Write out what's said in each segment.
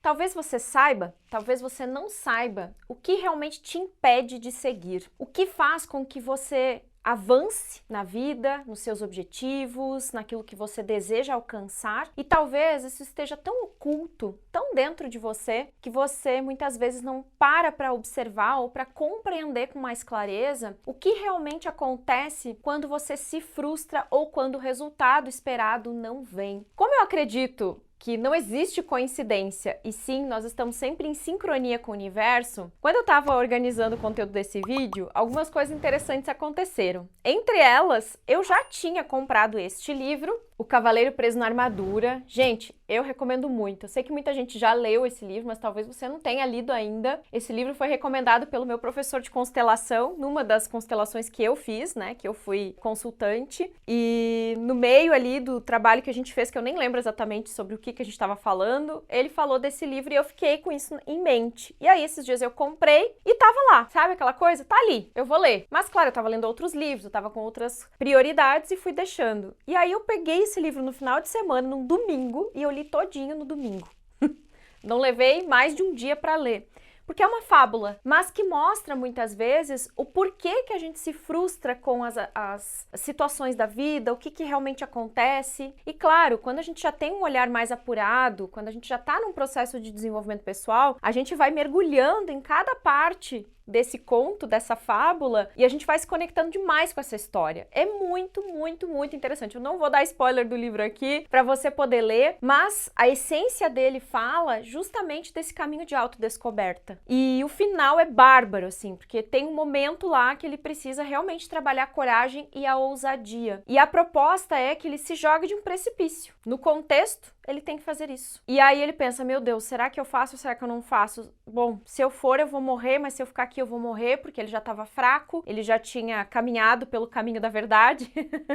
Talvez você saiba, talvez você não saiba o que realmente te impede de seguir. O que faz com que você avance na vida, nos seus objetivos, naquilo que você deseja alcançar, e talvez isso esteja tão oculto, tão dentro de você, que você muitas vezes não para observar ou para compreender com mais clareza o que realmente acontece quando você se frustra ou quando o resultado esperado não vem. Como eu acredito que não existe coincidência, e sim, nós estamos sempre em sincronia com o universo, quando eu estava organizando o conteúdo desse vídeo, algumas coisas interessantes aconteceram. Entre elas, eu já tinha comprado este livro, O Cavaleiro Preso na Armadura. Gente, eu recomendo muito. Eu sei que muita gente já leu esse livro, mas talvez você não tenha lido ainda. Esse livro foi recomendado pelo meu professor de constelação, numa das constelações que eu fiz, né, que eu fui consultante, e no meio ali do trabalho que a gente fez, que eu nem lembro exatamente sobre o que a gente estava falando, ele falou desse livro e eu fiquei com isso em mente. E aí, esses dias eu comprei e tava lá, sabe aquela coisa? Tá ali, eu vou ler. Mas claro, eu tava lendo outros livros, eu tava com outras prioridades e fui deixando. E aí eu peguei esse livro no final de semana, num domingo, e eu li todinho no domingo. Não levei mais de um dia para ler. Porque é uma fábula, mas que mostra muitas vezes o porquê que a gente se frustra com as situações da vida, o que realmente acontece. E claro, quando a gente já tem um olhar mais apurado, quando a gente já está num processo de desenvolvimento pessoal, a gente vai mergulhando em cada parte desse conto, dessa fábula, e a gente vai se conectando demais com essa história. É muito, muito, muito interessante. Eu não vou dar spoiler do livro aqui para você poder ler, mas a essência dele fala justamente desse caminho de autodescoberta. E o final é bárbaro, assim, porque tem um momento lá que ele precisa realmente trabalhar a coragem e a ousadia. E a proposta é que ele se jogue de um precipício. No contexto, ele tem que fazer isso. E aí ele pensa, meu Deus, será que eu faço ou será que eu não faço? Bom, se eu for eu vou morrer, mas se eu ficar aqui eu vou morrer, porque ele já estava fraco, ele já tinha caminhado pelo caminho da verdade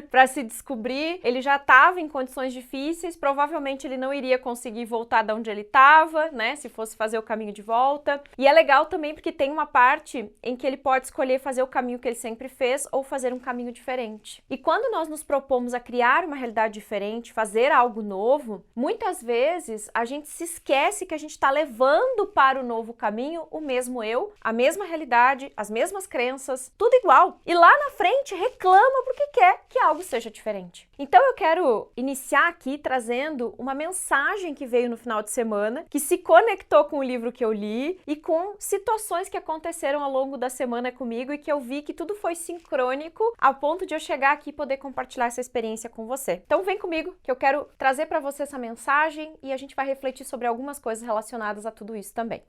para se descobrir, ele já estava em condições difíceis, provavelmente ele não iria conseguir voltar de onde ele estava, né, se fosse fazer o caminho de volta. E é legal também porque tem uma parte em que ele pode escolher fazer o caminho que ele sempre fez ou fazer um caminho diferente. E quando nós nos propomos a criar uma realidade diferente, fazer algo novo, muitas vezes a gente se esquece que a gente está levando para o novo caminho o mesmo eu, a mesma realidade, as mesmas crenças, tudo igual. E lá na frente reclama porque quer que algo seja diferente. Então eu quero iniciar aqui trazendo uma mensagem que veio no final de semana, que se conectou com o livro que eu li e com situações que aconteceram ao longo da semana comigo e que eu vi que tudo foi sincrônico a ponto de eu chegar aqui e poder compartilhar essa experiência com você. Então vem comigo que eu quero trazer para você essa mensagem e a gente vai refletir sobre algumas coisas relacionadas a tudo isso também.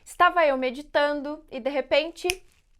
Estava eu meditando e de repente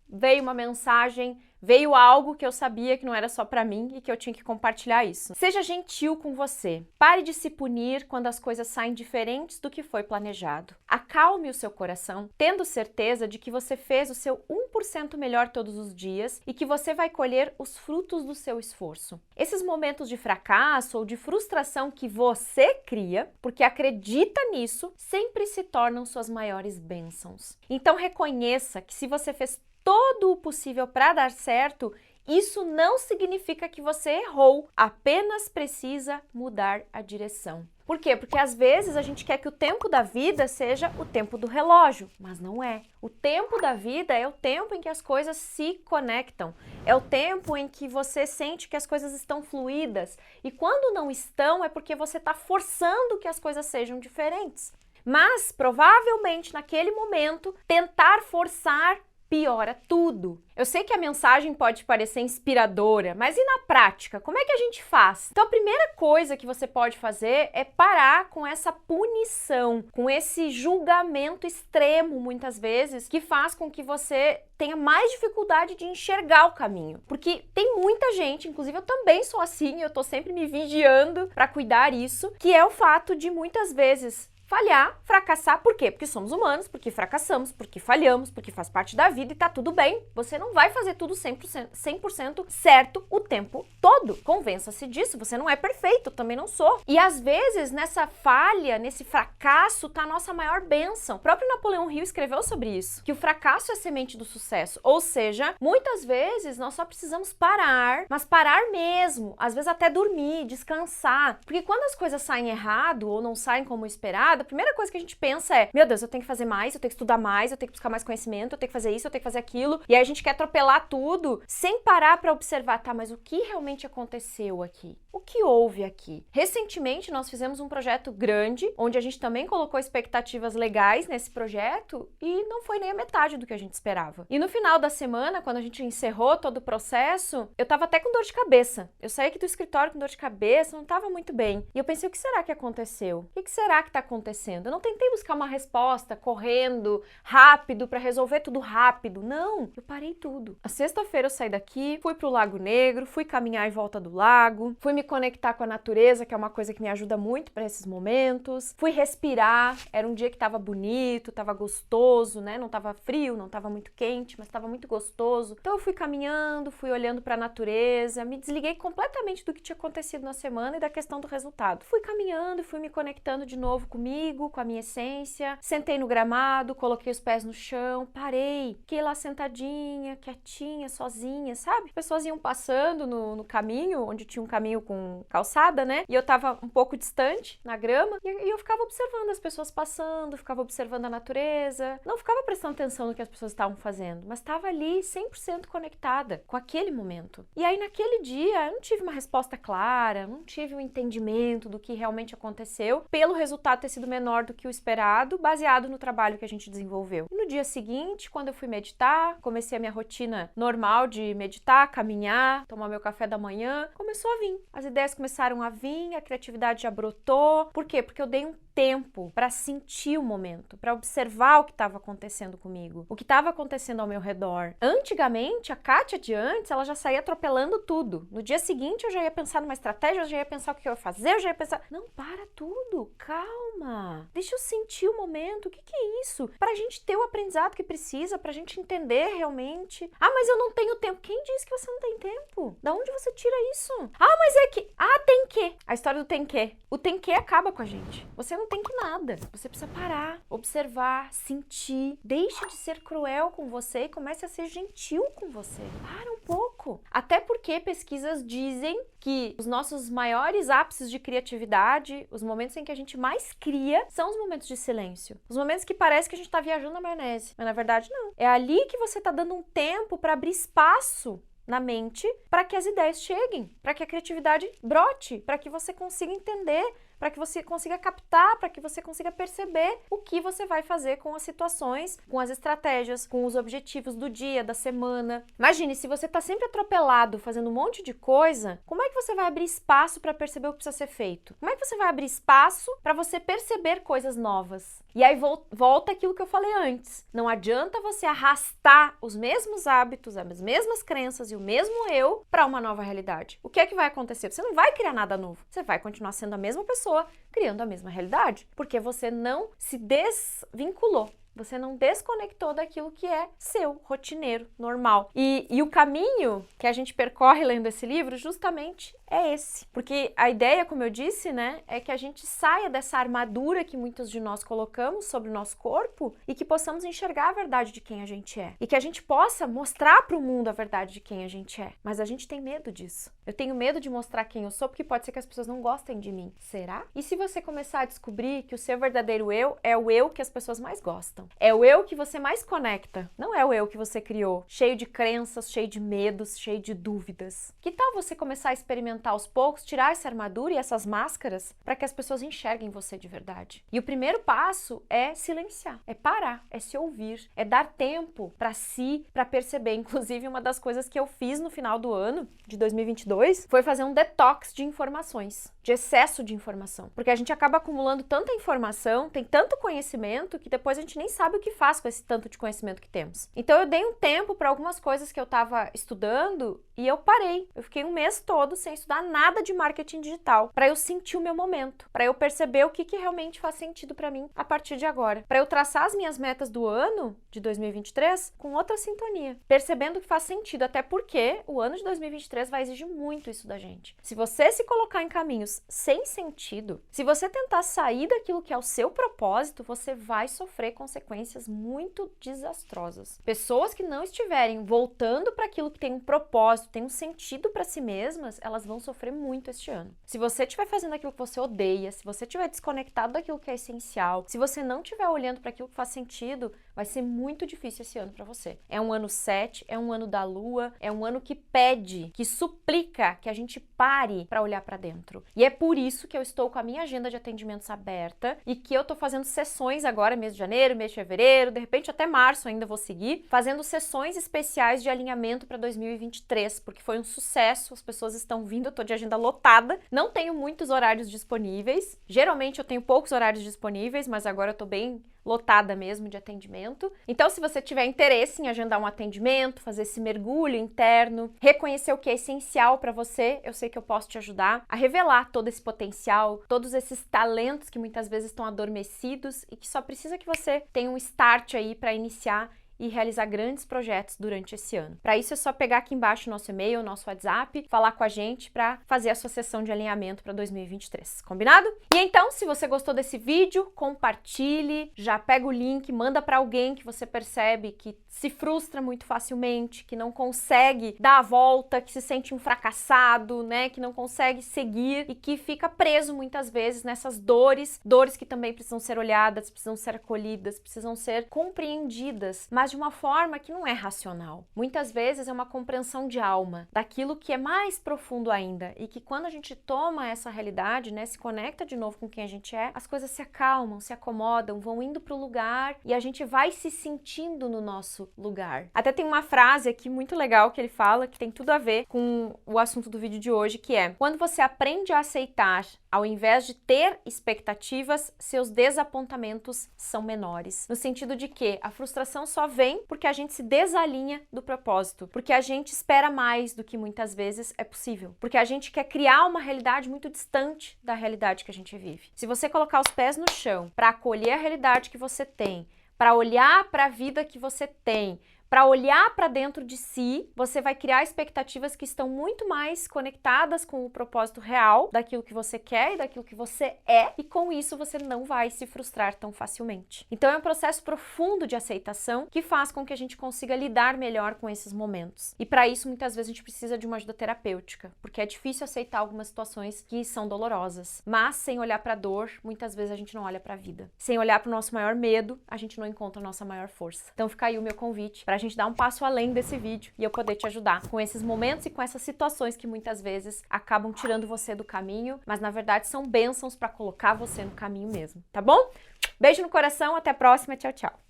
veio uma mensagem, veio algo que eu sabia que não era só para mim e que eu tinha que compartilhar isso. Seja gentil com você. Pare de se punir quando as coisas saem diferentes do que foi planejado. Acalme o seu coração, tendo certeza de que você fez o seu 1% melhor todos os dias e que você vai colher os frutos do seu esforço. Esses momentos de fracasso ou de frustração que você cria, porque acredita nisso, sempre se tornam suas maiores bênçãos. Então reconheça que se você fez todo o possível para dar certo, isso não significa que você errou, apenas precisa mudar a direção. Por quê? Porque às vezes a gente quer que o tempo da vida seja o tempo do relógio, mas não é. O tempo da vida é o tempo em que as coisas se conectam, é o tempo em que você sente que as coisas estão fluídas, e quando não estão é porque você está forçando que as coisas sejam diferentes. Mas, provavelmente, naquele momento, tentar forçar piora tudo. Eu sei que a mensagem pode parecer inspiradora, mas e na prática? Como é que a gente faz? Então a primeira coisa que você pode fazer é parar com essa punição, com esse julgamento extremo, muitas vezes, que faz com que você tenha mais dificuldade de enxergar o caminho. Porque tem muita gente, inclusive eu também sou assim, eu tô sempre me vigiando para cuidar isso, que é o fato de muitas vezes falhar, fracassar. Por quê? Porque somos humanos, porque fracassamos, porque falhamos, porque faz parte da vida e tá tudo bem. Você não vai fazer tudo 100% certo o tempo todo. Convença-se disso, você não é perfeito, eu também não sou. E às vezes, nessa falha, nesse fracasso, tá a nossa maior bênção. O próprio Napoleão Hill escreveu sobre isso, que o fracasso é a semente do sucesso. Ou seja, muitas vezes nós só precisamos parar, mas parar mesmo. Às vezes até dormir, descansar. Porque quando as coisas saem errado ou não saem como esperado, a primeira coisa que a gente pensa é: meu Deus, eu tenho que fazer mais, eu tenho que estudar mais, eu tenho que buscar mais conhecimento, eu tenho que fazer isso, eu tenho que fazer aquilo. E aí a gente quer atropelar tudo sem parar para observar, tá, mas o que realmente aconteceu aqui? O que houve aqui? Recentemente nós fizemos um projeto grande, onde a gente também colocou expectativas legais nesse projeto e não foi nem a metade do que a gente esperava. E no final da semana, quando a gente encerrou todo o processo, eu tava até com dor de cabeça. Eu saí aqui do escritório com dor de cabeça, não tava muito bem. E eu pensei, o que será que aconteceu? O que será que tá acontecendo? Eu não tentei buscar uma resposta correndo, rápido, para resolver tudo rápido. Não, eu parei tudo. A sexta-feira eu saí daqui, fui pro Lago Negro, fui caminhar em volta do lago, fui me conectar com a natureza, que é uma coisa que me ajuda muito para esses momentos. Fui respirar, era um dia que tava bonito, tava gostoso, né? Não tava frio, não tava muito quente, mas tava muito gostoso. Então eu fui caminhando, fui olhando para a natureza, me desliguei completamente do que tinha acontecido na semana e da questão do resultado. Fui caminhando, fui me conectando de novo comigo, com a minha essência. Sentei no gramado, coloquei os pés no chão, parei, fiquei lá sentadinha, quietinha, sozinha, sabe? As pessoas iam passando no caminho, onde tinha um caminho com calçada, né? E eu tava um pouco distante na grama e eu ficava observando as pessoas passando, ficava observando a natureza. Não ficava prestando atenção no que as pessoas estavam fazendo, mas estava ali 100% conectada com aquele momento. E aí naquele dia eu não tive uma resposta clara, não tive um entendimento do que realmente aconteceu, pelo resultado ter sido menor do que o esperado, baseado no trabalho que a gente desenvolveu. E no dia seguinte, quando eu fui meditar, comecei a minha rotina normal de meditar, caminhar, tomar meu café da manhã, começou a vir. As ideias começaram a vir, a criatividade já brotou. Por quê? Porque eu dei um tempo para sentir o momento, para observar o que estava acontecendo comigo, o que estava acontecendo ao meu redor. Antigamente, a Kátia de antes, ela já saía atropelando tudo. No dia seguinte, eu já ia pensar numa estratégia, eu já ia pensar o que eu ia fazer, eu já ia pensar... Não, para tudo, calma. Deixa eu sentir o momento, o que é isso? Pra gente ter o aprendizado que precisa, pra gente entender realmente. Ah, mas eu não tenho tempo. Quem disse que você não tem tempo? Da onde você tira isso? Ah, mas é que... Ah, tem que. A história do tem que. O tem que acaba com a gente. Você não tem que nada. Você precisa parar, observar, sentir. Deixe de ser cruel com você e comece a ser gentil com você. Para um pouco. Até porque pesquisas dizem que os nossos maiores ápices de criatividade, os momentos em que a gente mais cria, são os momentos de silêncio. Os momentos que parece que a gente tá viajando na maionese. Mas na verdade não. É ali que você tá dando um tempo para abrir espaço na mente para que as ideias cheguem, para que a criatividade brote, para que você consiga entender, para que você consiga captar, para que você consiga perceber o que você vai fazer com as situações, com as estratégias, com os objetivos do dia, da semana. Imagine, se você está sempre atropelado, fazendo um monte de coisa, como é que você vai abrir espaço para perceber o que precisa ser feito? Como é que você vai abrir espaço para você perceber coisas novas? E aí volta aquilo que eu falei antes. Não adianta você arrastar os mesmos hábitos, as mesmas crenças e o mesmo eu para uma nova realidade. O que é que vai acontecer? Você não vai criar nada novo. Você vai continuar sendo a mesma pessoa, criando a mesma realidade, porque você não se desvinculou. Você não desconectou daquilo que é seu, rotineiro, normal. E o caminho que a gente percorre lendo esse livro justamente é esse. Porque a ideia, como eu disse, né, é que a gente saia dessa armadura que muitos de nós colocamos sobre o nosso corpo e que possamos enxergar a verdade de quem a gente é. E que a gente possa mostrar para o mundo a verdade de quem a gente é. Mas a gente tem medo disso. Eu tenho medo de mostrar quem eu sou porque pode ser que as pessoas não gostem de mim. Será? E se você começar a descobrir que o seu verdadeiro eu é o eu que as pessoas mais gostam? É o eu que você mais conecta, não é o eu que você criou, cheio de crenças, cheio de medos, cheio de dúvidas. Que tal você começar a experimentar aos poucos, tirar essa armadura e essas máscaras para que as pessoas enxerguem você de verdade? E o primeiro passo é silenciar, é parar, é se ouvir, é dar tempo para si, para perceber. Inclusive, uma das coisas que eu fiz no final do ano de 2022 foi fazer um detox de informações, de excesso de informação, porque a gente acaba acumulando tanta informação, tem tanto conhecimento que depois a gente nem sabe o que faz com esse tanto de conhecimento que temos. Então eu dei um tempo para algumas coisas que eu estava estudando e eu parei. Eu fiquei um mês todo sem estudar nada de marketing digital, para eu sentir o meu momento, para eu perceber o que realmente faz sentido para mim a partir de agora, para eu traçar as minhas metas do ano de 2023 com outra sintonia, percebendo que faz sentido, até porque o ano de 2023 vai exigir muito isso da gente. Se você se colocar em caminhos sem sentido, se você tentar sair daquilo que é o seu propósito, você vai sofrer consequências muito desastrosas. Pessoas que não estiverem voltando para aquilo que tem um propósito, tem um sentido para si mesmas, elas vão sofrer muito este ano. Se você estiver fazendo aquilo que você odeia, se você estiver desconectado daquilo que é essencial, se você não estiver olhando para aquilo que faz sentido, vai ser muito difícil esse ano para você. É um ano 7, é um ano da lua, é um ano que pede, que suplica que a gente pare para olhar para dentro. E é por isso que eu estou com a minha agenda de atendimentos aberta e que eu tô fazendo sessões agora, mês de janeiro, mês de fevereiro, de repente até março ainda vou seguir, fazendo sessões especiais de alinhamento para 2023, porque foi um sucesso, as pessoas estão vindo, eu tô de agenda lotada, não tenho muitos horários disponíveis, geralmente eu tenho poucos horários disponíveis, mas agora eu tô bem lotada mesmo de atendimento. Então, se você tiver interesse em agendar um atendimento, fazer esse mergulho interno, reconhecer o que é essencial para você, eu sei que eu posso te ajudar a revelar todo esse potencial, todos esses talentos que muitas vezes estão adormecidos e que só precisa que você tenha um start aí para iniciar e realizar grandes projetos durante esse ano. Para isso é só pegar aqui embaixo o nosso e-mail, o nosso WhatsApp, falar com a gente para fazer a sua sessão de alinhamento para 2023. Combinado? E então, se você gostou desse vídeo, compartilhe, já pega o link, manda para alguém que você percebe que se frustra muito facilmente, que não consegue dar a volta, que se sente um fracassado, né, que não consegue seguir e que fica preso muitas vezes nessas dores que também precisam ser olhadas, precisam ser acolhidas, precisam ser compreendidas, mas de uma forma que não é racional. Muitas vezes é uma compreensão de alma, daquilo que é mais profundo ainda e que quando a gente toma essa realidade, né, se conecta de novo com quem a gente é, as coisas se acalmam, se acomodam, vão indo para o lugar e a gente vai se sentindo no nosso lugar. Até tem uma frase aqui muito legal que ele fala, que tem tudo a ver com o assunto do vídeo de hoje, que é: quando você aprende a aceitar, ao invés de ter expectativas, seus desapontamentos são menores. No sentido de que a frustração só vem porque a gente se desalinha do propósito, porque a gente espera mais do que muitas vezes é possível, porque a gente quer criar uma realidade muito distante da realidade que a gente vive. Se você colocar os pés no chão para acolher a realidade que você tem, para olhar para a vida que você tem, para olhar para dentro de si, você vai criar expectativas que estão muito mais conectadas com o propósito real daquilo que você quer e daquilo que você é, e com isso você não vai se frustrar tão facilmente. Então é um processo profundo de aceitação que faz com que a gente consiga lidar melhor com esses momentos. E para isso, muitas vezes, a gente precisa de uma ajuda terapêutica, porque é difícil aceitar algumas situações que são dolorosas. Mas sem olhar para a dor, muitas vezes a gente não olha para a vida. Sem olhar para o nosso maior medo, a gente não encontra a nossa maior força. Então fica aí o meu convite para a gente dar um passo além desse vídeo e eu poder te ajudar com esses momentos e com essas situações que muitas vezes acabam tirando você do caminho, mas na verdade são bênçãos para colocar você no caminho mesmo, tá bom? Beijo no coração, até a próxima, tchau, tchau!